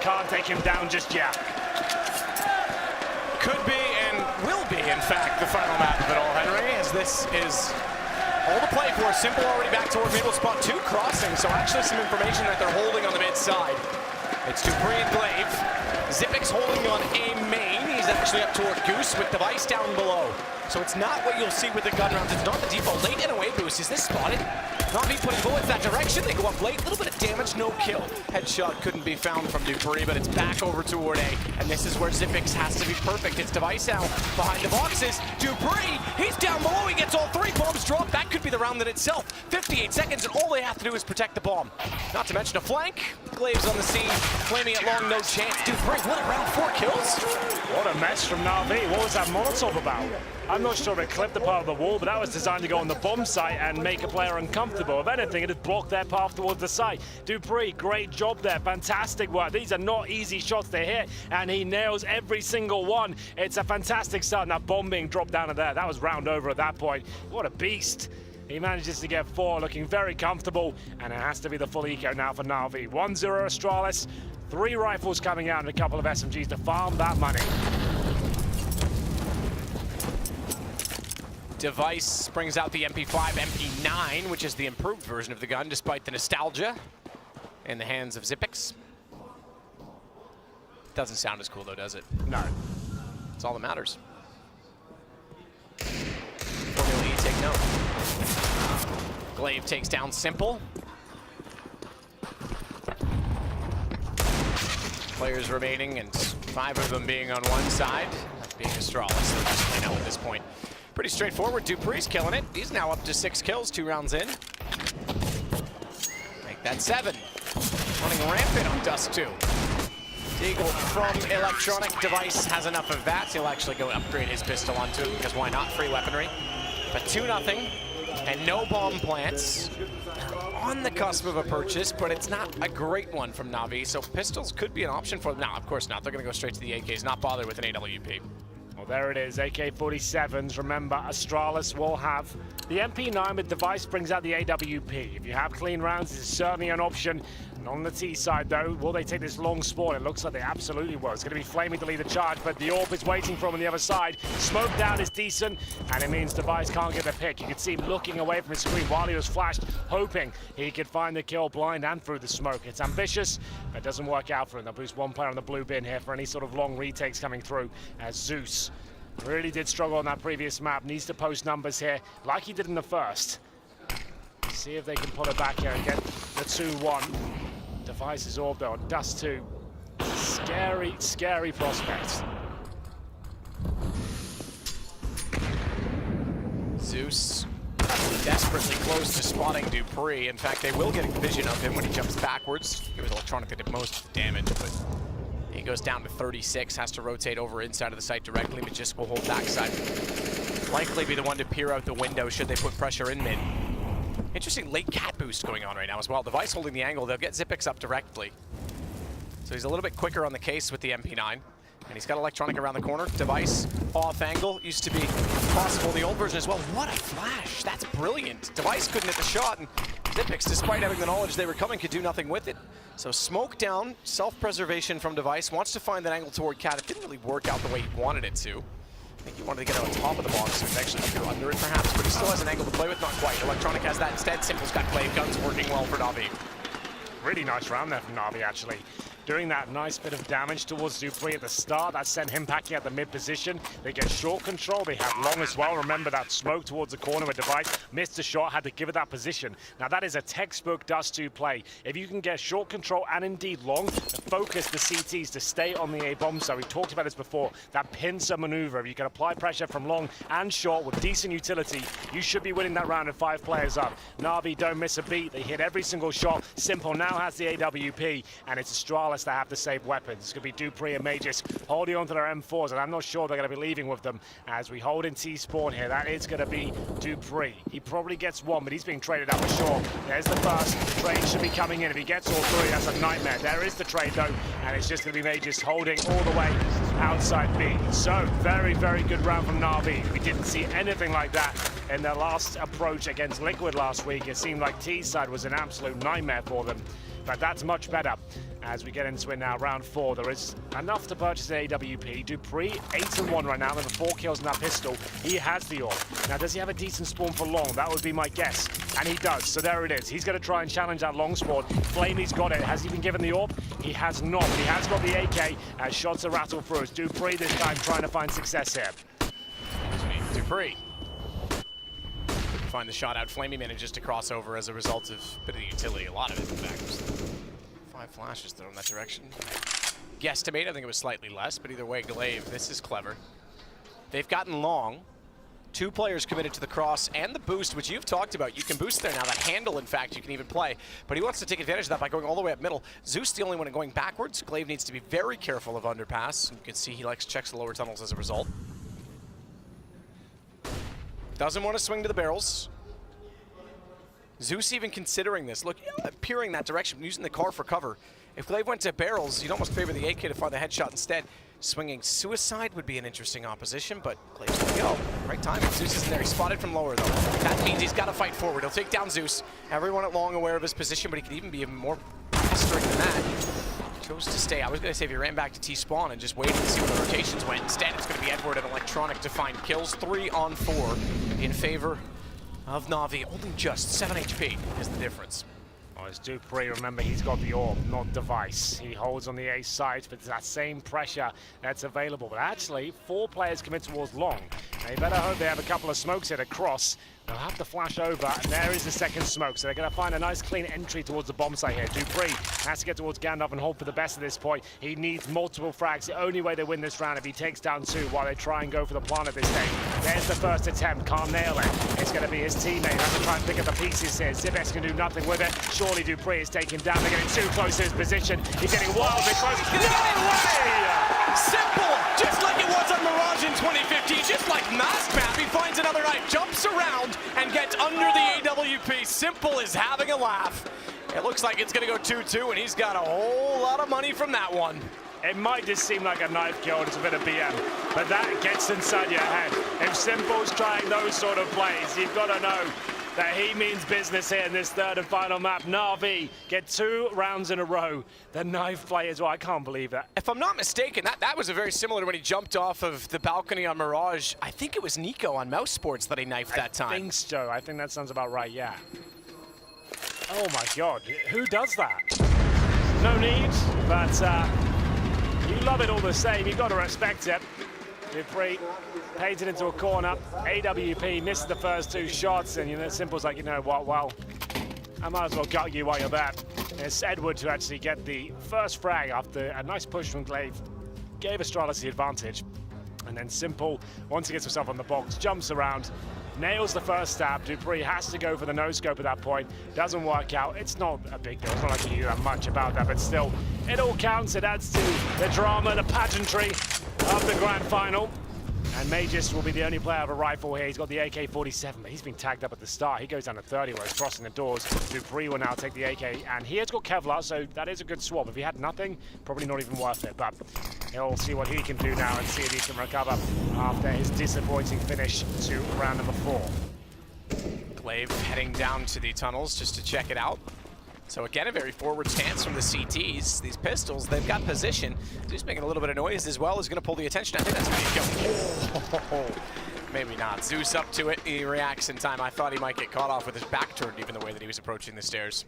can't take him down just yet. Could be and will be, in fact, the final map of it all, Henry, as this is all to play for. Simple already back toward middle spot 2 crossing, so actually some information that they're holding on the mid side. It's Dupree and Glaive. Zipix holding on A main. He's actually up toward Goose with Device down below. So it's not what you'll see with the gun rounds. It's not the default. Late and away boost. Is this spotted? Navi putting bullets that direction. They go up late. A little bit of damage, no kill. Headshot couldn't be found from Dupree, but it's back over toward A. And this is where Zipix has to be perfect. It's Device now behind the boxes. Dupree, he's down below. He gets all 3 bombs dropped. That could be the round in itself. 58 seconds, and all they have to do is protect the bomb. Not to mention a flank. Glaive's on the scene, flaming it long, no chance. Dupree, what a round, 4 kills. What a mess from Navi. What was that Molotov about? I'm not sure it clipped the part of the wall, but that was designed to go on the bomb site and make a player uncomfortable. If anything, it had blocked their path towards the site. Dupree, great job there. Fantastic work. These are not easy shots to hit, and he nails every single one. It's a fantastic start. Now, bomb being dropped down to there. That was round over at that point. What a beast. He manages to get 4, looking very comfortable, and it has to be the full eco now for Navi. 1-0 Astralis, 3 rifles coming out and a couple of SMGs to farm that money. Device brings out the MP5, MP9, which is the improved version of the gun, despite the nostalgia in the hands of Zipix. Doesn't sound as cool though, does it? No. That's all that matters. Formula E, take note. Glaive takes down Simple. Players remaining, and 5 of them being on one side. That being Astralis, they're just playing out at this point. Pretty straightforward. Dupree's killing it. He's now up to 6 kills, 2 rounds in. Make that 7. Running rampant on Dust2. Deagle from Electronic. Device has enough of that. He'll actually go upgrade his pistol onto it, because why not? Free weaponry. But 2-0, and no bomb plants. On the cusp of a purchase, but it's not a great one from Navi, so pistols could be an option for them. Now, of course not. They're going to go straight to the AKs, not bother with an AWP. Well, there it is, AK-47s. Remember, Astralis will have the MP9, but Device brings out the AWP. If you have clean rounds, this is certainly an option. And on the T side, though, will they take this long spawn? It looks like they absolutely will. It's going to be Flaming to lead the charge, but the AWP is waiting for him on the other side. Smoke down is decent, and it means Device can't get the pick. You could see him looking away from his screen while he was flashed, hoping he could find the kill blind and through the smoke. It's ambitious, but it doesn't work out for him. They'll boost 1 player on the blue bin here for any sort of long retakes coming through, as Zeus really did struggle on that previous map. Needs to post numbers here, like he did in the first. See if they can pull it back here and get the 2-1. Device is orbed on Dust2. Scary, scary prospect. Zeus Desperately close to spotting Dupree. In fact, they will get a vision of him when he jumps backwards. It was Electronic that did most of the damage, but he goes down to 36, has to rotate over inside of the site directly, but just will hold backside. Likely be the one to peer out the window should they put pressure in mid. Interesting late cat boost going on right now as well. Device holding the angle, they'll get Zipix up directly. So he's a little bit quicker on the case with the MP9. And he's got Electronic around the corner. Device off angle, used to be possible in the old version as well. What a flash, that's brilliant. Device couldn't hit the shot, and Zipix, despite having the knowledge they were coming, could do nothing with it. So smoke down, self-preservation from Device, wants to find that angle toward Cat. It didn't really work out the way he wanted it to. I think he wanted to get on top of the box, so eventually go under it perhaps, but he still has an angle to play with, not quite. Electronic has that instead. Simple's got Glaive guns working well for Navi. Really nice round there from Navi, actually. Doing that nice bit of damage towards Dupree at the start. That sent him packing at the mid position. They get short control. They have long as well. Remember that smoke towards the corner with Device. Missed the shot, had to give it that position. Now that is a textbook Dust2 play. If you can get short control and indeed long, focus the CTs to stay on the A-bomb. So we talked about this before. That pincer maneuver. If you can apply pressure from long and short with decent utility, you should be winning that round with 5 players up. Navi don't miss a beat. They hit every single shot. Simple now has the AWP, and it's Astralis that have to save weapons. It's going to be Dupree and Magus holding on to their M4s, and I'm not sure they're going to be leaving with them as we hold in T-spawn here. That is going to be Dupree. He probably gets 1, but he's being traded up for sure. There's the first. The trade should be coming in. If he gets all 3, that's a nightmare. There is the trade, though, and it's just going to be Magus holding all the way outside B. So, very, very good round from Navi. We didn't see anything like that in their last approach against Liquid last week. It seemed like T-side was an absolute nightmare for them, but that's much better. as we get into it now. Round 4, there is enough to purchase an AWP. Dupree, 8-1 right now, with 4 kills in that pistol. He has the AWP. Now, does he have a decent spawn for long? That would be my guess. And he does, so there it is. He's going to try and challenge that long spawn. Flamey's got it. Has he been given the AWP? He has not. He has got the AK as shots are rattled through. It's Dupree this time trying to find success here. Dupree. Find the shot out. Flamey manages to cross over as a result of a bit of the utility. A lot of it, in fact. 5 flashes thrown in that direction. Guesstimate, I think it was slightly less, but either way, Glaive, this is clever. They've gotten long. 2 players committed to the cross and the boost, which you've talked about. You can boost there now. That handle, in fact, you can even play. But he wants to take advantage of that by going all the way up middle. Zeus the only one going backwards. Glaive needs to be very careful of underpass. You can see he checks the lower tunnels as a result. Doesn't want to swing to the barrels. Zeus even considering this. Look, peering that direction, using the car for cover. If Glaive went to barrels, you'd almost favor the AK to find the headshot instead. Swinging suicide would be an interesting opposition, but Glaive's gonna go. Right time. Zeus isn't there. He's spotted from lower, though. That means he's got to fight forward. He'll take down Zeus. Everyone at long aware of his position, but he could even be even more pestering than that. Chose to stay. I was going to say if he ran back to T-spawn and just waited to see where the rotations went. Instead, it's going to be Edward and Electronic to find kills. 3 on 4 in favor of Navi. Only just 7 HP is the difference. Oh, it's Dupree. Remember, he's got the AWP, not device. He holds on the A side, but it's that same pressure that's available. But actually, 4 players commit towards long. They better hope they have a couple of smokes hit across. They'll have to flash over, and there is the second smoke. So they're going to find a nice clean entry towards the bomb site here. Dupree has to get towards Gandalf and hold for the best at this point. He needs multiple frags. The only way they win this round if he takes down 2 while they try and go for the plant at this stage. There's the first attempt. Can't nail it. It's going to be his teammate. Has to try and pick up the pieces here. Zibex can do nothing with it. Surely Dupree is taken down. They're getting too close to his position. He's getting wildly close. No way! Simple! Just like it was on Mirage in 2015. Just like Mask Map, he finds another knife, jumps around, and gets under the AWP. Simple is having a laugh. It looks like it's going to go 2-2, and he's got a whole lot of money from that one. It might just seem like a knife kill and it's a bit of BM, but that gets inside your head. If Simple's trying those sort of plays, you've got to know that he means business here in this third and final map. Navi get 2 rounds in a row. The knife play as well. I can't believe that. If I'm not mistaken, that was a very similar to when he jumped off of the balcony on Mirage. I think it was Nico on Mouse Sports that he knifed that time. I think so. I think that sounds about right, yeah. Oh my God, who does that? No need, but you love it all the same. You've got to respect it. Dupree painted into a corner. AWP misses the first 2 shots, and Simple's like, you know what, well, I might as well gut you while you're there. It's Edward to actually get the first frag after a nice push from Glaive. Gave Astralis the advantage. And then Simple, once he gets himself on the box, jumps around, nails the first stab. Dupree has to go for the no-scope at that point. Doesn't work out. It's not a big deal. It's not like you hear that much about that, but still, it all counts. It adds to the drama, the pageantry of the grand final. And Magis will be the only player with a rifle here. He's got the AK-47, but he's been tagged up at the start. He goes down to 30 where he's crossing the doors. Dupree will now take the AK, and he has got Kevlar, so that is a good swap. If he had nothing, probably not even worth it, but he'll see what he can do now and see if he can recover after his disappointing finish to round number 4. Glaive heading down to the tunnels just to check it out. So again, a very forward stance from the CTs. These pistols, they've got position. Zeus making a little bit of noise as well. Is going to pull the attention. I think that's going to kill. Maybe not. Zeus up to it. He reacts in time. I thought he might get caught off with his back turned, even the way that he was approaching the stairs.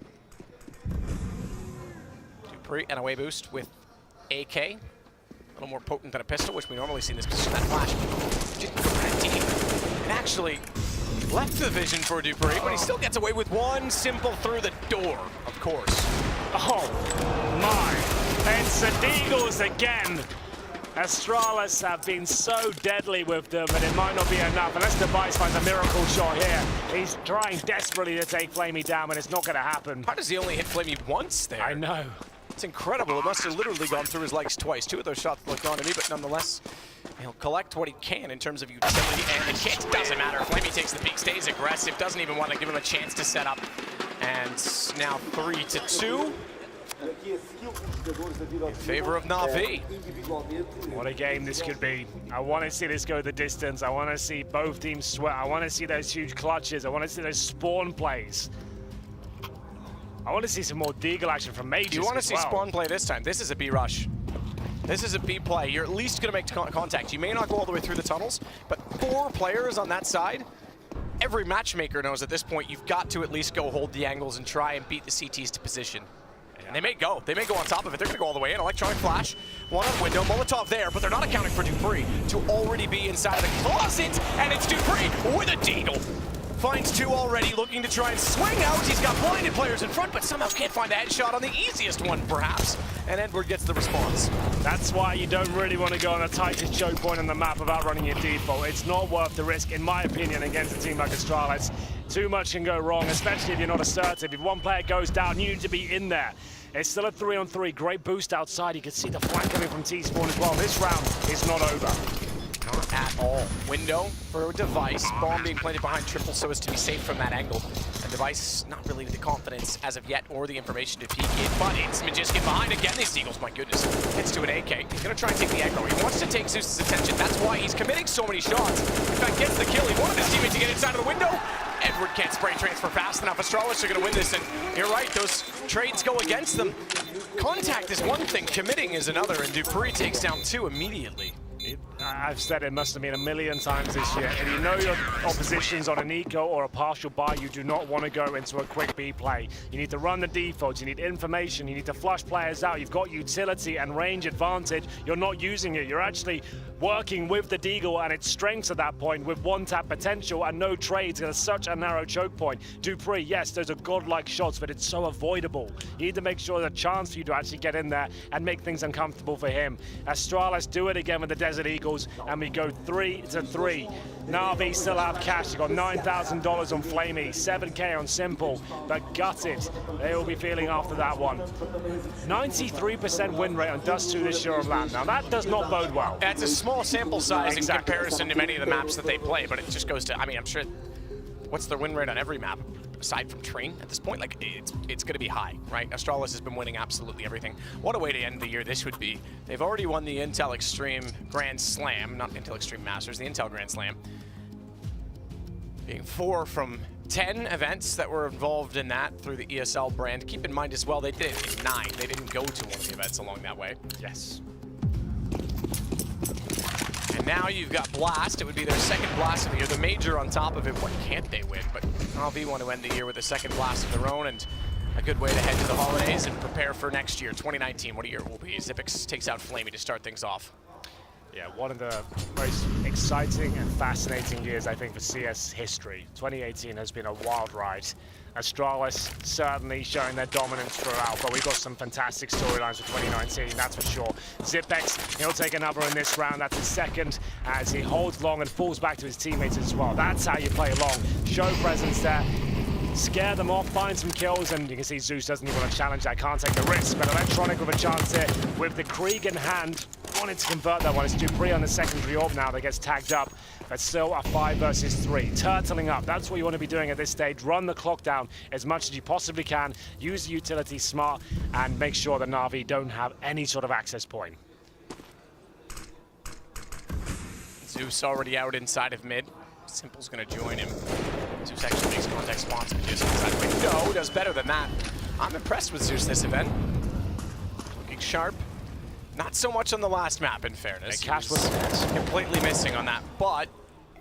Dupree and away boost with AK. A little more potent than a pistol, which we normally see in this position. That flash didn't go that deep. It actually left the vision for Dupree, but he still gets away with one Simple through the door, of course. Oh my, it's the Deagles again. Astralis have been so deadly with them, and it might not be enough unless Device finds a miracle shot here. He's trying desperately to take Flamey down, but it's not going to happen. How does he only hit Flamey once there? I know. It's incredible. It must have literally gone through his legs twice. 2 of those shots looked on to me, but nonetheless, he'll collect what he can in terms of utility, and the kit doesn't matter. Flamey takes the peak, stays aggressive, doesn't even want to give him a chance to set up. And now 3-2 in favor of Navi. What a game this could be. I want to see this go the distance. I want to see both teams sweat. I want to see those huge clutches. I want to see those spawn plays. I want to see some more Deagle action from Mages. You want to as see well. Spawn play this time. This is a B rush. This is a B play. You're at least going to make contact. You may not go all the way through the tunnels, but 4 players on that side, every matchmaker knows at this point you've got to at least go hold the angles and try and beat the CTs to position. And they may go. They may go on top of it. They're going to go all the way in. Electronic flash. One on window. Molotov there, but they're not accounting for dupreeh to already be inside of the closet. And it's dupreeh with a deagle. Finds 2 already, looking to try and swing out. He's got blinded players in front, but somehow can't find a headshot on the easiest one, perhaps. And Edward gets the response. That's why you don't really want to go on the tightest choke point on the map without running your default. It's not worth the risk, in my opinion, against a team like Astralis. Too much can go wrong, especially if you're not assertive. If one player goes down, you need to be in there. It's still a 3-on-3. Great boost outside. You can see the flank coming from T-Spawn as well. This round is not over. Not at all. Window for a device. Bomb being planted behind triple so as to be safe from that angle. A device not really with the confidence as of yet or the information to peek in, but it's Majiskin behind again. These Eagles, my goodness. Gets to an AK. He's going to try and take the aggro. He wants to take Zeus's attention. That's why he's committing so many shots. In fact, gets the kill. He wanted his teammate to get inside of the window. Edward can't spray transfer fast enough. Astralis are going to win this, and you're right, those trades go against them. Contact is one thing, committing is another, and dupreeh takes down 2 immediately. I've said it must have been a million times this year. If you know your opposition's on an eco or a partial buy, you do not want to go into a quick B play. You need to run the defaults, you need information, you need to flush players out. You've got utility and range advantage. You're not using it. You're actually working with the Deagle and its strengths at that point with one-tap potential and no trades at such a narrow choke point. dupreeh, yes, those are godlike shots, but it's so avoidable. You need to make sure there's a chance for you to actually get in there and make things uncomfortable for him. Astralis do it again with the Desert Eagles, and we go 3-3. Navi still have cash. They got $9,000 on Flamey, 7K on Simple, but gutted. They will be feeling after that one. 93% win rate on Dust2 this year on LAN. Now that does not bode well. That's a small sample size Exactly. in comparison to many of the maps that they play, but it just goes to, I mean, I'm sure, what's their win rate on every map? Aside from Train at this point, like it's going to be high, right? Astralis has been winning absolutely everything. What a way to end the year this would be. They've already won the Intel Extreme Grand Slam, not Intel Extreme Masters, the Intel Grand Slam. Being 4 from 10 events that were involved in that through the ESL brand. Keep in mind as well, they did it in 9. They didn't go to one of the events along that way. Yes. And now you've got Blast. It would be their second Blast of the year. The major on top of it. What can't they win? But Navi want to end the year with a second Blast of their own, and a good way to head to the holidays and prepare for next year, 2019. What a year it will be. Xyp9x takes out Flamey to start things off. Yeah, one of the most exciting and fascinating years, I think, for CS history. 2018 has been a wild ride. Astralis certainly showing their dominance throughout, but we've got some fantastic storylines for 2019, that's for sure. Xyp9x, he'll take another in this round. That's his second as he holds long and falls back to his teammates as well. That's how you play along. Show presence there. Scare them off, find some kills, and you can see Zeus doesn't even want to challenge that, can't take the risk, but Electronic with a chance here with the Krieg in hand. Wanted to convert that one. It's dupreeh on the secondary orb now that gets tagged up, but still a 5 versus 3. Turtling up, that's what you want to be doing at this stage. Run the clock down as much as you possibly can, use the utility smart, and make sure that Navi don't have any sort of access point. Zeus already out inside of mid. Simple's going to join him. Zeus actually makes contact spawns, but just inside the window does better than that. I'm impressed with Zeus this event. Looking sharp. Not so much on the last map, in fairness. Cash was completely missing on that, but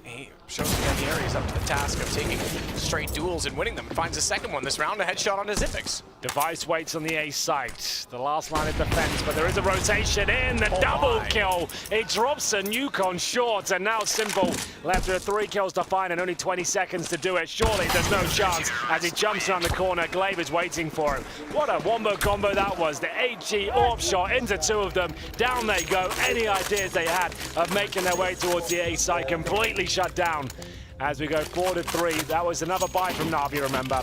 he shows again the area. He's up to the task of taking straight duels and winning them. Finds a second one this round, a headshot on his Xyp9x. Device waits on the A site. The last line of defense, but there is a rotation in. The double kill. It drops a nuke on short, and now Simple left with 3 kills to find and only 20 seconds to do it. Surely there's no chance as he jumps around the corner. Glaive is waiting for him. What a wombo combo that was. The HG AWP shot into 2 of them. Down they go. Any ideas they had of making their way towards the A site completely shut down. As we go 4-3, that was another buy from Navi, remember,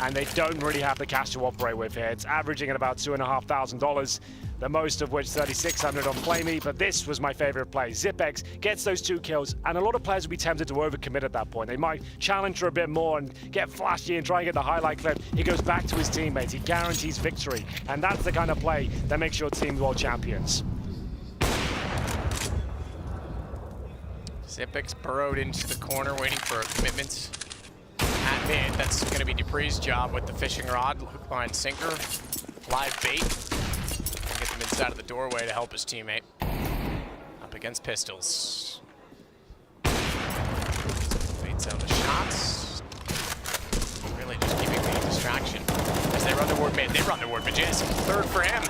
and they don't really have the cash to operate with here. It's averaging at about $2,500, the most of which 3,600 on Flamey, but this was my favorite play. Xyp9x gets those 2 kills, and a lot of players would be tempted to overcommit at that point. They might challenge her a bit more and get flashy and try and get the highlight clip. He goes back to his teammates. He guarantees victory, and that's the kind of play that makes your team world champions. Xyp9x burrowed into the corner, waiting for a commitment. at mid. That's going to be Dupree's job with the fishing rod, hook, line, sinker, live bait. Get them inside of the doorway to help his teammate. Up against pistols. Baits out the shots. Really just keeping the distraction. As they run toward mid, they run toward Majestic. Third for him.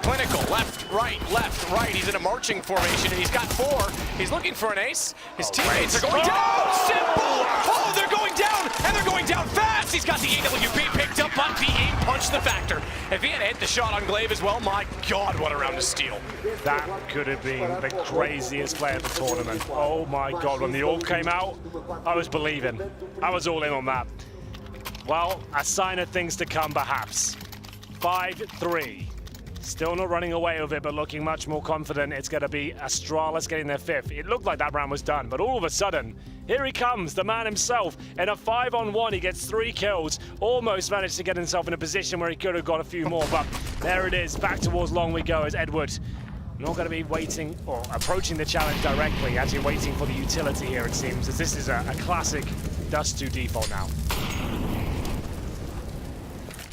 Clinical, left, right. He's in a marching formation, and he's got 4. He's looking for an ace. His teammates are going down. Simple! Oh, they're going down, and they're going down fast. He's got the AWP picked up, but the aim punched the factor. If he had hit the shot on Glaive as well, my God, what a round of steal. That could have been the craziest play of the tournament. Oh my God, when the all came out, I was believing. I was all in on that. Well, a sign of things to come, perhaps. 5-3. Still not running away with it, but looking much more confident. It's going to be Astralis getting their 5th. It looked like that round was done, but all of a sudden, here he comes, the man himself. In a 5-on-1, he gets 3 kills. Almost managed to get himself in a position where he could have got a few more, but there it is. Back towards long we go as Edward not going to be waiting or approaching the challenge directly, actually waiting for the utility here, it seems, as this is a classic Dust2 default now.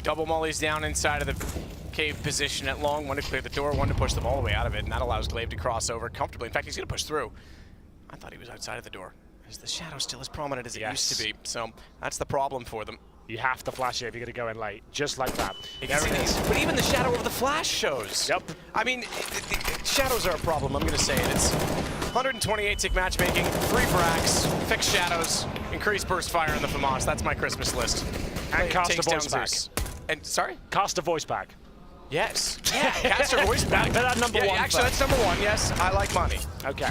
Double mollies down inside of the cave position at long. One to clear the door, one to push them all the way out of it, and that allows Glaive to cross over comfortably. In fact, he's going to push through. I thought he was outside of the door. Is the shadow still as prominent as it used to be? So that's the problem for them. You have to flash it if you're going to go in late, just like that. There it is. But even the shadow of the flash shows. Yep. I mean, shadows are a problem, I'm going to say it. It's 128 tick matchmaking, 3 frags, fixed shadows, increased burst fire in the FAMAS. That's my Christmas list. And cast a voice pack. And sorry? Cast a voice pack. Yes. Yeah, cast a voice pack. That's number 1. Actually, that's number 1, yes. I like money. Okay.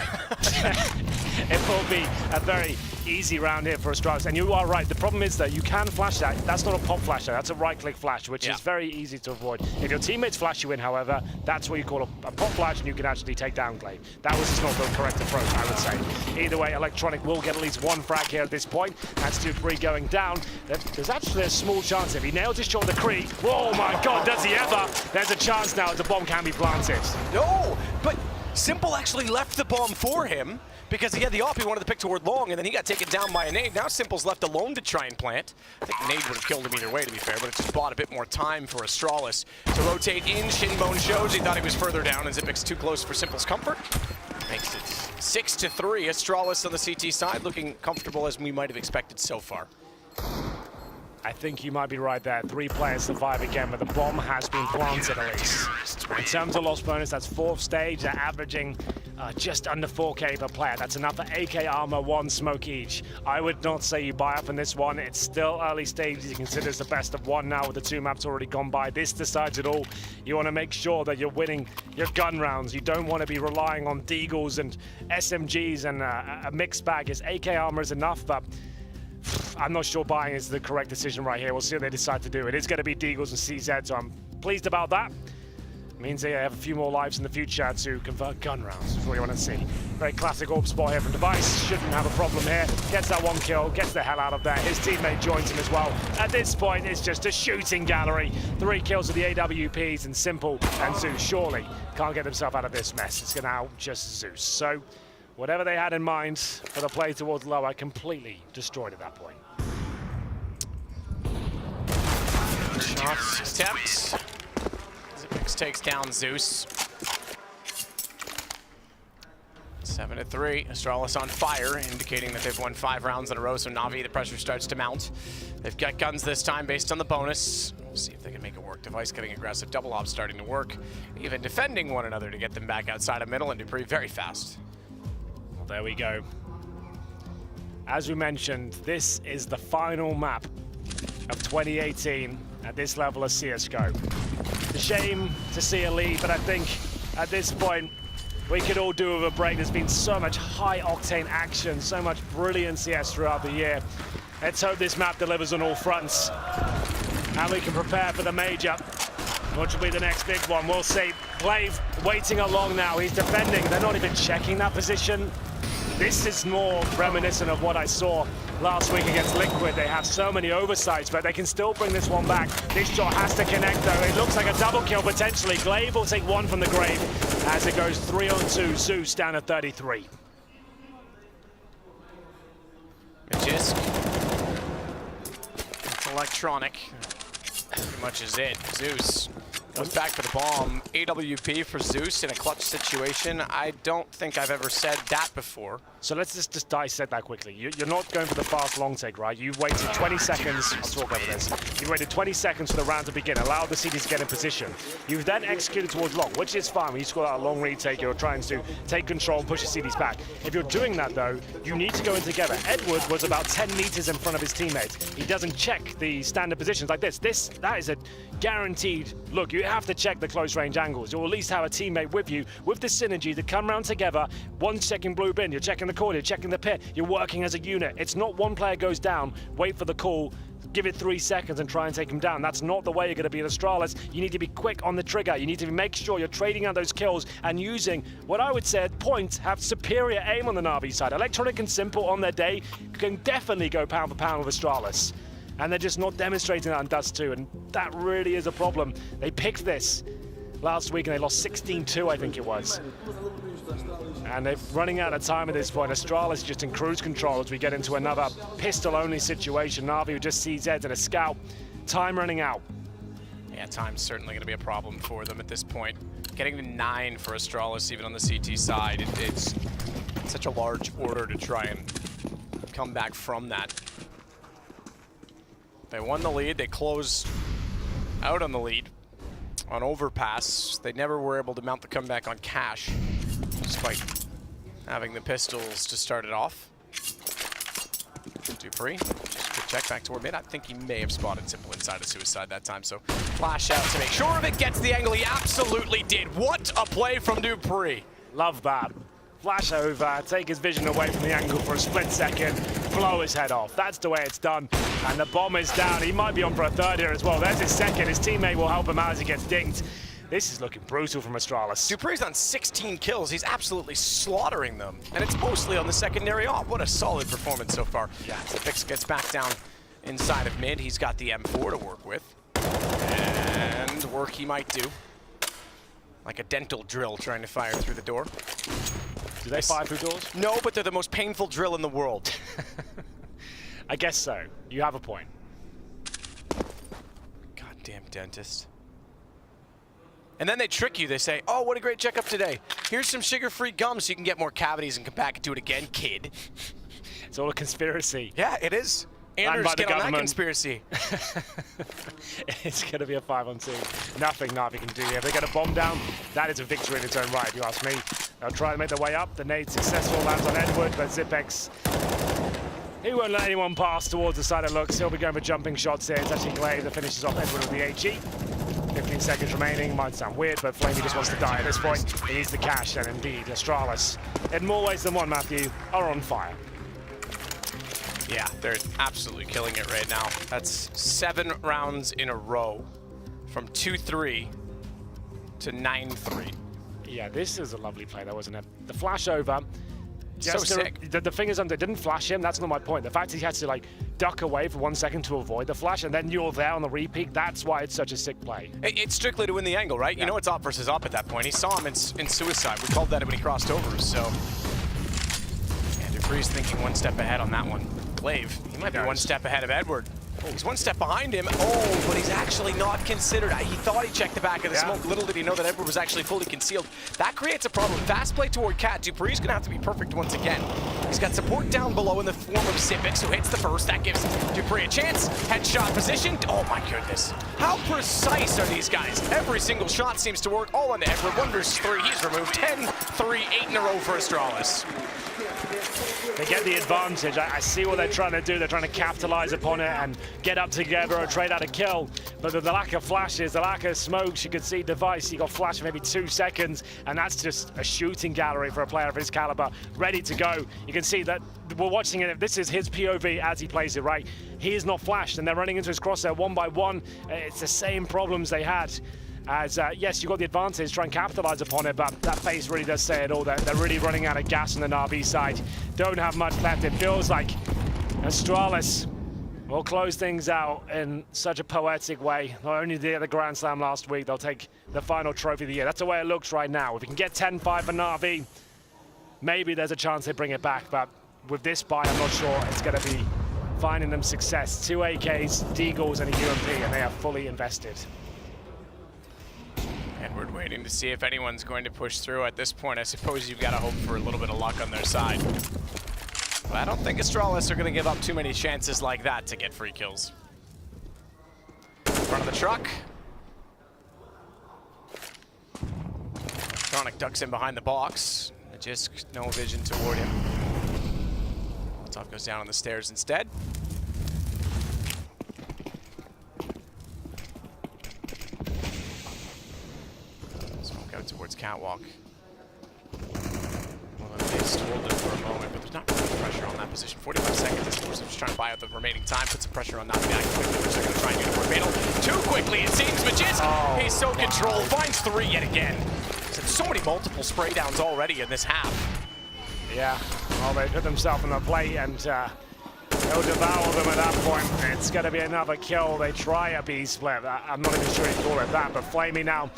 It will be a very easy round here for Astralis. And you are right, the problem is that you can flash that. That's not a pop flash, that's a right-click flash, which is very easy to avoid. If your teammates flash you in, however, that's what you call a pop flash, and you can actually take down Glaive. That was just not the correct approach, I would say. Either way, Electronic will get at least 1 frag here at this point. That's Dupree going down. There's actually a small chance if he nails his shot on the Cree. Oh my God, does he ever? There's a chance now the bomb can be planted. No, but Simple actually left the bomb for him because he had the op, he wanted to pick toward long, and then he got taken down by a nade. Now Simple's left alone to try and plant. I think the nade would have killed him either way, to be fair, but it just bought a bit more time for Astralis to rotate in. Shinbone shows he thought he was further down, and Zipic's too close for Simple's comfort. Makes it 6-3. Astralis on the CT side looking comfortable as we might have expected so far. I think you might be right there. 3 players survive again, but the bomb has been planted at least. In terms of loss bonus, that's 4th stage. They're averaging just under 4K per player. That's enough for AK armor, 1 smoke each. I would not say you buy up on this one. It's still early stages. You consider it's the best of 1 now with the 2 maps already gone by. This decides it all. You want to make sure that you're winning your gun rounds. You don't want to be relying on deagles and SMGs and a mixed bag. His AK armor is enough, but I'm not sure buying is the correct decision right here. We'll see what they decide to do. It is going to be deagles and CZ, so I'm pleased about that. Means they have a few more lives in the future to convert gun rounds. That's what you want to see. Very classic AWP spot here from Device. Shouldn't have a problem here. Gets that 1 kill, gets the hell out of there. His teammate joins him as well. At this point, it's just a shooting gallery. 3 kills with the AWPs, and Simple and Zeus surely can't get themselves out of this mess. It's going to out just Zeus. So whatever they had in mind for the play towards lower, completely destroyed at that point. Shots, attempts. Zipix takes down Zeus. 7-3. Astralis on fire, indicating that they've won 5 rounds in a row, so Navi, the pressure starts to mount. They've got guns this time based on the bonus. We'll see if they can make it work. Device getting aggressive, double op starting to work. Even defending one another to get them back outside of middle, and Dupree very fast. Well, there we go. As we mentioned, this is the final map of 2018 at this level of CSGO. It's a shame to see a lead, but I think at this point we could all do with a break. There's been so much high-octane action, so much brilliant CS throughout the year. Let's hope this map delivers on all fronts, and we can prepare for the major, which will be the next big one. We'll see. Glaive waiting along now. He's defending. They're not even checking that position. This is more reminiscent of what I saw last week against Liquid. They have so many oversights, but they can still bring this one back. This shot has to connect, though. It looks like a double kill, potentially. Glaive will take 1 from the grave as it goes 3-on-2. Zeus down at 33. Majisk. electronic. Pretty much is it. Zeus goes back for the bomb. AWP for Zeus in a clutch situation. I don't think I've ever said that before. So let's just dissect that quickly. You're not going for the fast long take, right? You've waited 20 seconds. I'll talk over this. You've waited 20 seconds for the round to begin, allowed the CT to get in position. You've then executed towards long, which is fine. When you score out a long retake, you're trying to take control and push the CTs back. If you're doing that, though, you need to go in together. Edward was about 10 meters in front of his teammates. He doesn't check the standard positions like this. That is a guaranteed look. You have to check the close range angles. You'll at least have a teammate with you with the synergy to come around together. One's checking blue bin, you're checking the corner, you're checking the pit, you're working as a unit. It's not one player goes down, wait for the call, give it 3 seconds and try and take him down. That's not the way you're going to be in Astralis. You need to be quick on the trigger. You need to make sure you're trading out those kills and using what I would say at points have superior aim on the Navi side. Electronic and Simple on their day can definitely go pound for pound with Astralis. And they're just not demonstrating that on Dust2, and that really is a problem. They picked this last week and they lost 16-2, I think it was. And they're running out of time at this point. Astralis just in cruise control as we get into another pistol-only situation. Navi who just sees Eds and a scout. Time running out. Yeah, time's certainly going to be a problem for them at this point. Getting to 9 for Astralis, even on the CT side, it's such a large order to try and come back from that. They won the lead, they close out on the lead on overpass. They never were able to mount the comeback on cash, despite having the pistols to start it off. Dupree, just a quick check back toward mid. I think he may have spotted Simple inside of Suicide that time, so flash out to make sure of it, gets the angle. He absolutely did. What a play from Dupree. Love that. Flash over, take his vision away from the angle for a split second, blow his head off. That's the way it's done. And the bomb is down. He might be on for a third here as well. There's his second. His teammate will help him out as he gets dinged. This is looking brutal from Astralis. Dupree's on 16 kills. He's absolutely slaughtering them. And it's mostly on the secondary off. What a solid performance so far. Yeah, Fix gets back down inside of mid. He's got the M4 to work with. And work he might do. Like a dental drill trying to fire through the door. Do they fire through doors? No, but they're the most painful drill in the world. I guess so. You have a point. Goddamn dentist. And then they trick you. They say, oh, what a great checkup today. Here's some sugar-free gum so you can get more cavities and come back and do it again, kid. It's all a conspiracy. Yeah, it is. Anders, get on that conspiracy. It's going to be a 5-on-2. Nothing Navi can do here. If they get a bomb down, that is a victory in its own right, if you ask me. They'll try to make their way up. The nade successful, lands on Edward, but Zipex, he won't let anyone pass towards the side of looks. He'll be going for jumping shots here. It's actually Glaive that finishes off Edward with the HE. 15 seconds remaining. Might sound weird, but Flamey just wants to die at this point. He needs the cash, and indeed, Astralis, in more ways than one, Matthew, are on fire. Yeah, they're absolutely killing it right now. That's 7 rounds in a row from 2-3 to 9-3. Yeah, this is a lovely play, though, wasn't it? The flash over. So sick. The fingers under didn't flash him. That's not my point. The fact he had to like duck away for 1 second to avoid the flash, and then you're there on the repeat. That's why it's such a sick play. It's strictly to win the angle, right? Yeah. You know it's up versus up at that point. He saw him in Suicide. We called that when he crossed over. So, yeah, Dupree's thinking 1 step ahead on that one. Glaive, he might be 1 step ahead of Edward. Oh, he's 1 step behind him. Oh, but he's actually not considered. He thought he checked the back of the smoke. Little did he know that Edward was actually fully concealed. That creates a problem. Fast play toward Cat. Dupree's gonna have to be perfect once again. He's got support down below in the form of Zipex, who hits the first. That gives Dupree a chance. Headshot position. Oh my goodness. How precise are these guys? Every single shot seems to work. All onto Edward. 1 versus 3. He's removed. 10, 3, 8 in a row for Astralis. They get the advantage. I see what they're trying to do. They're trying to capitalize upon it and get up together or trade out a kill. But the lack of flashes, the lack of smokes, you could see Device, he got flash for maybe 2 seconds, and that's just a shooting gallery for a player of his caliber, ready to go. You can see that we're watching it. This is his POV as he plays it, right? He is not flashed, and they're running into his crosshair 1 by 1. It's the same problems they had. As, yes, you got the advantage, try and capitalize upon it, but that face really does say it all. They're really running out of gas on the Navi side. Don't have much left. It feels like Astralis will close things out in such a poetic way. Not only did they get the Grand Slam last week, they'll take the final trophy of the year. That's the way it looks right now. If we can get 10-5 for Navi, maybe there's a chance they bring it back, but with this buy, I'm not sure it's going to be finding them success. 2 AKs, Deagles, and a UMP, and they are fully invested. Edward waiting to see if anyone's going to push through. At this point, I suppose you've got to hope for a little bit of luck on their side. But I don't think Astralis are going to give up too many chances like that to get free kills. In front of the truck. Electronic ducks in behind the box. Just no vision toward him. Molotov goes down on the stairs instead. Smoke out towards Catwalk. Well, they just hold it for a moment, but there's not really pressure on that position. 45 seconds, I suppose they're just trying to buy out the remaining time, put some pressure on Navi quickly, which they're going to try and do to Fatal. Too quickly, it seems. Magisk, he's so controlled, finds 3 yet again. There's so many multiple spray downs already in this half. Yeah, well, they put themselves on the plate and they'll devour them at that point. It's going to be another kill. They try a B split. I'm not even sure he'd call it that, but Flamey now,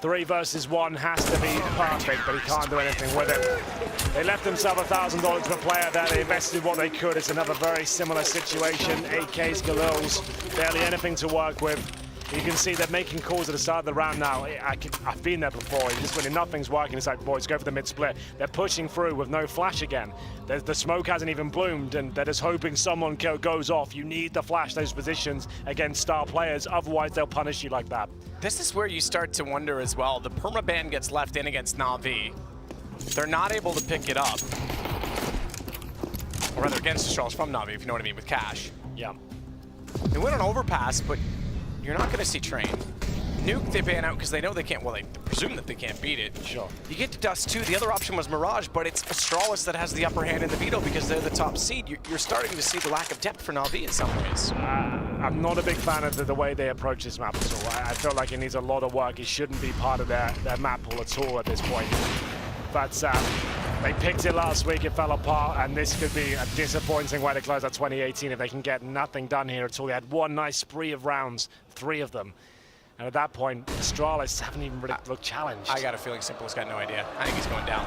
3 versus 1 has to be perfect, but he can't do anything with it. They left themselves $1,000 per player there. They invested what they could. It's another very similar situation. 8Ks, Galils, barely anything to work with. You can see they're making calls at the start of the round now. I've been there before. Just when nothing's working, it's like, boys, go for the mid-split. They're pushing through with no flash again. The smoke hasn't even bloomed, and they're just hoping someone goes off. You need to flash those positions against star players, otherwise they'll punish you like that. This is where you start to wonder as well. The permaban gets left in against Navi. They're not able to pick it up. Or rather, against Astralis from Navi, if you know what I mean, with Cash. Yeah. They went on overpass, but you're not going to see Train. Nuke, they ban out because they know they can't, well, they presume that they can't beat it. Sure. You get to Dust2, the other option was Mirage, but it's Astralis that has the upper hand in the veto because they're the top seed. You're starting to see the lack of depth for Navi in some ways. I'm not a big fan of the way they approach this map at all. I feel like it needs a lot of work. It shouldn't be part of their map pool at all at this point. But they picked it last week, it fell apart, and this could be a disappointing way to close out 2018 if they can get nothing done here at all. They had one nice spree of rounds, 3 of them. And at that point, Astralis haven't even really looked challenged. I got a feeling Simple's got no idea. I think he's going down.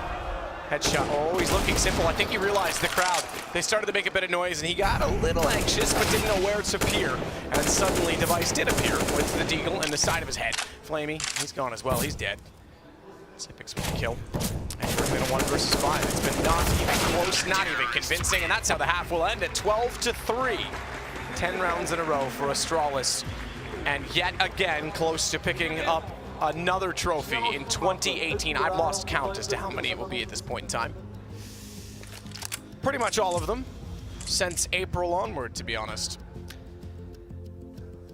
Headshot. Oh, he's looking Simple. I think he realized the crowd. They started to make a bit of noise, and he got a little anxious, but didn't know where to appear. And then suddenly, Device did appear with the deagle in the side of his head. Flamey, he's gone as well. He's dead. Sipix with the kill. And we're in a 1 versus 5. It's been not even close, not even convincing, and that's how the half will end at 12-3. 10 rounds in a row for Astralis. And yet again, close to picking up another trophy in 2018. I've lost count as to how many it will be at this point in time. Pretty much all of them since April onward, to be honest.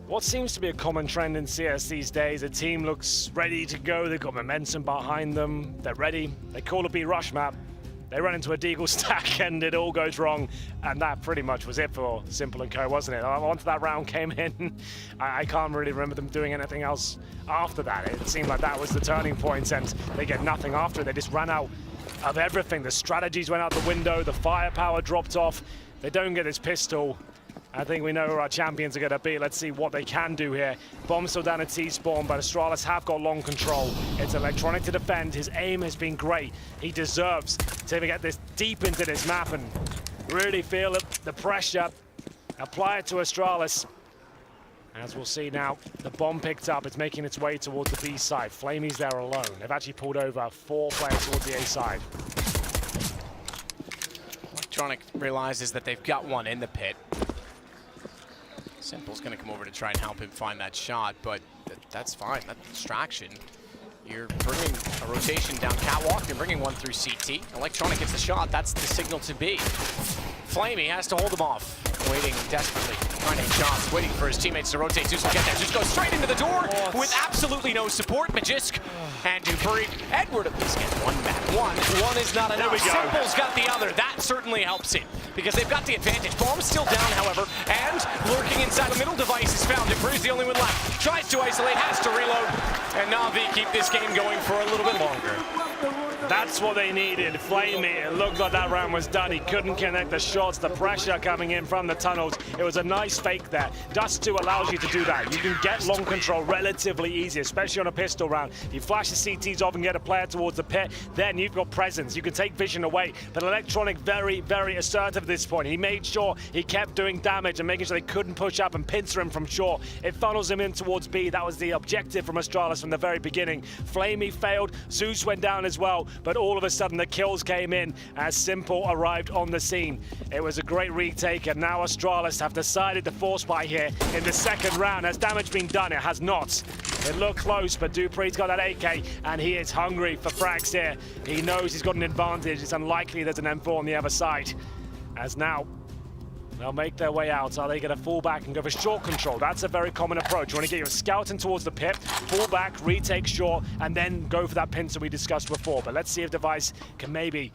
What seems to be a common trend in CS these days, a team looks ready to go, they've got momentum behind them, they're ready, they call a B rush map, they run into a deagle stack and it all goes wrong, and that pretty much was it for Simple and Co, wasn't it? Once that round came in, I can't really remember them doing anything else after that. It seemed like that was the turning point, and they get nothing after it. They just ran out of everything. The strategies went out the window, the firepower dropped off, they don't get this pistol. I think we know who our champions are going to be. Let's see what they can do here. Bomb still down at T-spawn, but Astralis have got long control. It's Electronic to defend. His aim has been great. He deserves to get this deep into this map and really feel it, the pressure. Apply it to Astralis. As we'll see now, the bomb picked up. It's making its way towards the B side. Flamey's there alone. They've actually pulled over 4 players towards the A side. Electronic realizes that they've got one in the pit. Simple's going to come over to try and help him find that shot, but that's fine. That's distraction. You're bringing a rotation down Catwalk. You're bringing one through CT. Electronic gets the shot. That's the signal to be. Flamey has to hold him off. Waiting desperately, trying to hit shots, waiting for his teammates to rotate. Zeus will get there. Zeus goes straight into the door with absolutely no support. Magisk and Dupree. Edward at least gets one back. One is not enough. Simple's got the other. That certainly helps it because they've got the advantage. Bomb's still down, however, and lurking inside the middle device is found. Dupree's the only one left. Tries to isolate, has to reload, and Navi keep this game going for a little bit longer. That's what they needed. Flamey, it looked like that round was done. He couldn't connect the shots, the pressure coming in from the tunnels. It was a nice fake there. Dust2 allows you to do that. You can get long control relatively easy, especially on a pistol round. You flash the CTs off and get a player towards the pit, then you've got presence. You can take vision away. But Electronic very, very assertive at this point. He made sure he kept doing damage and making sure they couldn't push up and pincer him from shore. It funnels him in towards B. That was the objective from Astralis from the very beginning. Flamey failed. Zeus went down as well. But all of a sudden the kills came in as Simple arrived on the scene. It was a great retake, and now Astralis have decided to force buy here in the second round. Has damage been done? It has not. It looked close, but dupree's got that AK, and he is hungry for frags here. He knows he's got an advantage. It's unlikely there's an M4 on the other side. As now, they'll make their way out. Are they going to fall back and go for short control? That's a very common approach. You want to get your scouting towards the pit, fall back, retake short, and then go for that pincer we discussed before. But let's see if Device can maybe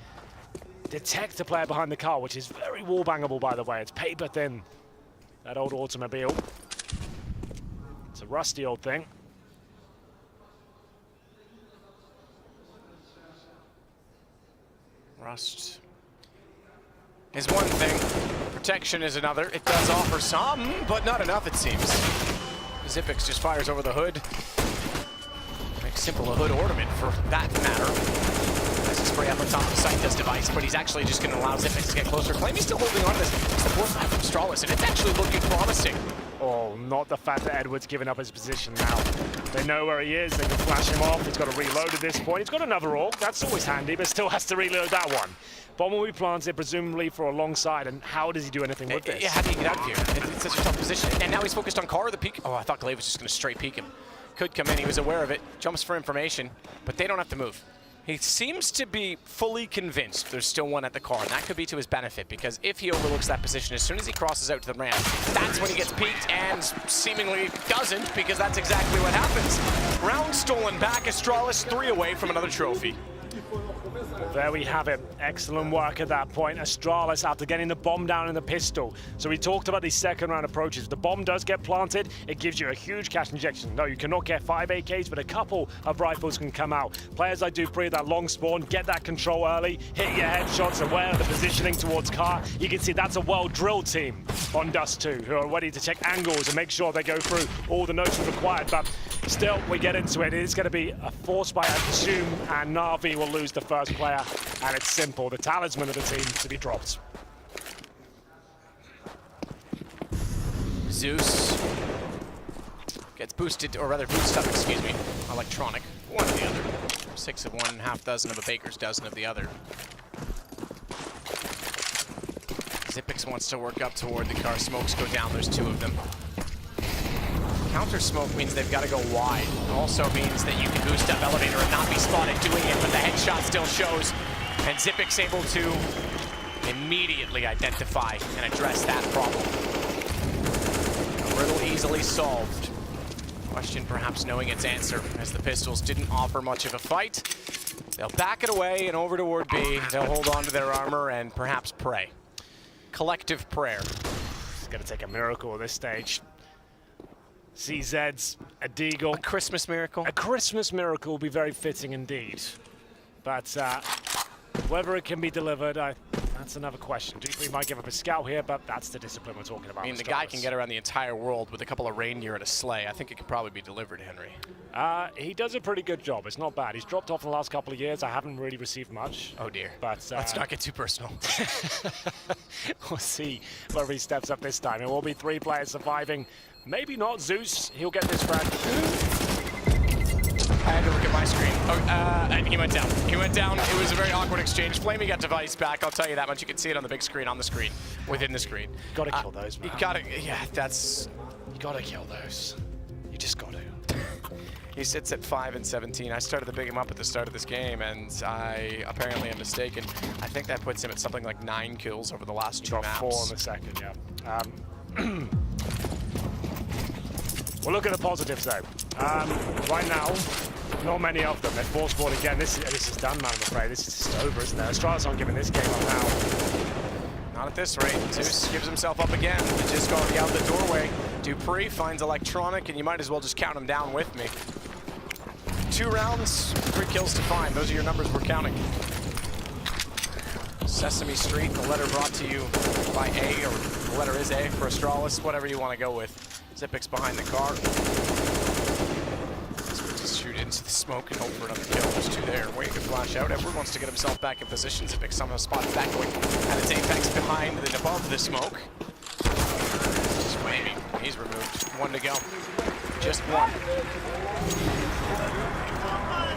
detect the player behind the car, which is very wall-bangable, by the way. It's paper thin, that old automobile. It's a rusty old thing. Rust is one thing, protection is another. It does offer some, but not enough, it seems. Zipix just fires over the hood. Makes Simple a hood ornament for that matter. Has a spray up on top of the site, does Device, but he's actually just going to allow Zipix to get closer. Flamey's still holding on to this. It's the fourth map from Astralis, and it's actually looking promising. Oh, not the fact that Edward's given up his position now. They know where he is, they can flash him off. He's got to reload at this point. He's got another AUG, that's always handy, but still has to reload that one. Bomb will be planted, presumably for a long side, and how does he do anything with this? Yeah, how do you get out of here? It's such a tough position. And now he's focused on car, the peak. Oh, I thought Glaive was just going to straight peek him. Could come in, he was aware of it, jumps for information, but they don't have to move. He seems to be fully convinced there's still one at the car, and that could be to his benefit, because if he overlooks that position, as soon as he crosses out to the ramp, that's when he gets peeked, and seemingly doesn't, because that's exactly what happens. Round stolen back, Astralis 3 away from another trophy. Well, there we have it. Excellent work at that point. Astralis after getting the bomb down in the pistol. So we talked about these second round approaches. The bomb does get planted. It gives you a huge cash injection. No, you cannot get 5 AKs, but a couple of rifles can come out. Players like dupreeh, that long spawn, get that control early, hit your headshots, aware of the positioning towards car. You can see that's a well-drilled team on Dust2, who are ready to check angles and make sure they go through all the notions required. But still, we get into it. It is going to be a force by, I presume, and Navi will lose the first player, and it's Simple, the talisman of the team, to be dropped. Zeus gets boosted, or rather boosted up, excuse me. Electronic, one of the other. 6 of one, half dozen of a baker's dozen of the other. Zipix wants to work up toward the car. Smokes go down, there's 2 of them. Counter smoke means they've got to go wide. Also means that you can boost up elevator and not be spotted doing it, but the headshot still shows. And Zipix able to immediately identify and address that problem. A riddle easily solved. Question perhaps knowing its answer, as the pistols didn't offer much of a fight. They'll back it away and over toward B. They'll hold on to their armor and perhaps pray. Collective prayer. It's going to take a miracle at this stage. CZ's a deagle. A Christmas miracle? A Christmas miracle will be very fitting indeed. But whether it can be delivered, that's another question. dupreeh might give up a scout here, but that's the discipline we're talking about. I mean, the guy can get around the entire world with a couple of reindeer and a sleigh. I think it could probably be delivered, Henry. He does a pretty good job. It's not bad. He's dropped off in the last couple of years. I haven't really received much. Oh dear. But let's not get too personal. We'll see whether he steps up this time. It will be 3 players surviving. Maybe not Zeus. He'll get this frag. I had to look at my screen. Oh, and he went down. He went down. It was a very awkward exchange. Flamey got Device back. I'll tell you that much. You can see it on the big screen, on the screen, within the screen. Gotta kill those, man. You gotta, yeah, that's... You gotta kill those. You just gotta. He sits at 5 and 17. I started to big him up at the start of this game, and I apparently am mistaken. I think that puts him at something like 9 kills over the last 2 maps. 4 in the second, yeah. Well, look at the positives, though. Right now, not many of them. They're force spawned again. This is done, man, I'm afraid. This is just over, isn't it? Astralis aren't giving this game up now. Not at this rate. Zeus gives himself up again. He's just already out the doorway. dupreeh finds Electronic, and you might as well just count him down with me. 2 rounds, 3 kills to 5. Those are your numbers we're counting. Sesame Street, the letter brought to you by A, or the letter is A for Astralis, whatever you want to go with. Zipic's behind the car. Just shoot into the smoke and hope for another kill. There's 2 there, waiting to flash out. Edward wants to get himself back in position. Zipic somehow spotted back going at its apex behind and above the smoke. Maybe he's removed. 1 to go. Just 1.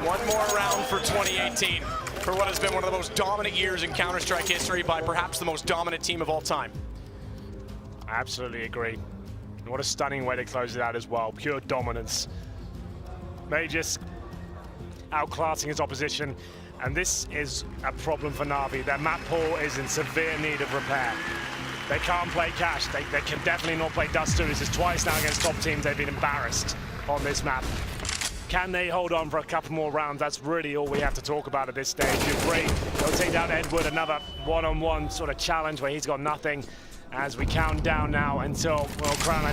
1 more round for 2018 for what has been one of the most dominant years in Counter-Strike history by perhaps the most dominant team of all time. Absolutely agree. And what a stunning way to close it out as well. Pure dominance. Majus outclassing his opposition. And this is a problem for Navi. Their map pool is in severe need of repair. They can't play cash. They can definitely not play Dust2. This is twice now against top teams. They've been embarrassed on this map. Can they hold on for a couple more rounds? That's really all we have to talk about at this stage. Dupree, they'll take down Edward, another one-on-one sort of challenge where he's got nothing. As we count down now until we'll crown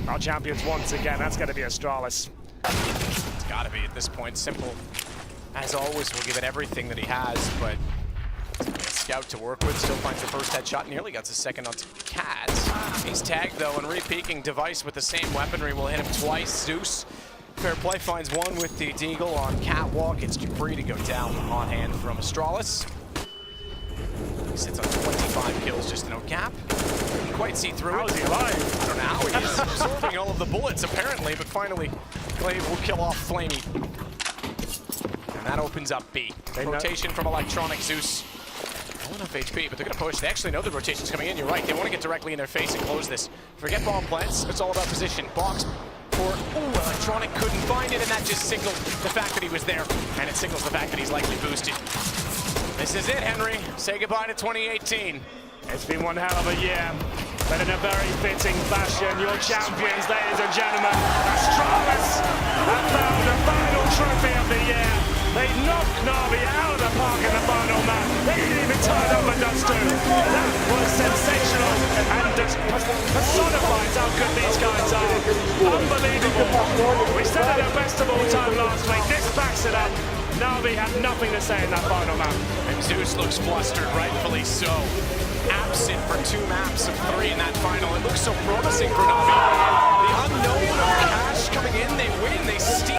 our champions once again. That's going to be Astralis. It's got to be at this point. Simple, as always, will give it everything that he has, but Scout to work with, still finds the first headshot, nearly gets a second onto Cat. He's tagged though, and re-peeking Device with the same weaponry will hit him twice. Zeus, fair play, finds 1 with the Deagle on Catwalk. It's Dupree to go down on hand from Astralis. He sits on 25 kills, just no gap. Couldn't quite see through How it. is he alive? I don't know how he's absorbing all of the bullets apparently, but finally Glaive will kill off Flamey. And that opens up B. Rotation from Electronic. Zeus. Not enough HP, but they're going to push. They actually know the rotation's coming in. You're right. They want to get directly in their face and close this. Forget bomb plants. It's all about position. Box for Electronic couldn't find it, and that just signaled the fact that he was there, and it signals the fact that he's likely boosted. This is it, Henry. Say goodbye to 2018. It's been one hell of a year, but in a very fitting fashion. Your champions, ladies and gentlemen, Astralis have found the final trophy of the year. They knocked Navi out of the park in the final match. They didn't even tie up for Dust2. That was sensational and just personifies how good these guys are. Unbelievable. We said it at best of all time last week. This backs it up. Navi had nothing to say in that final map. And Zeus looks flustered, rightfully so. Absent for 2 maps of 3 in that final. It looks so promising for Navi.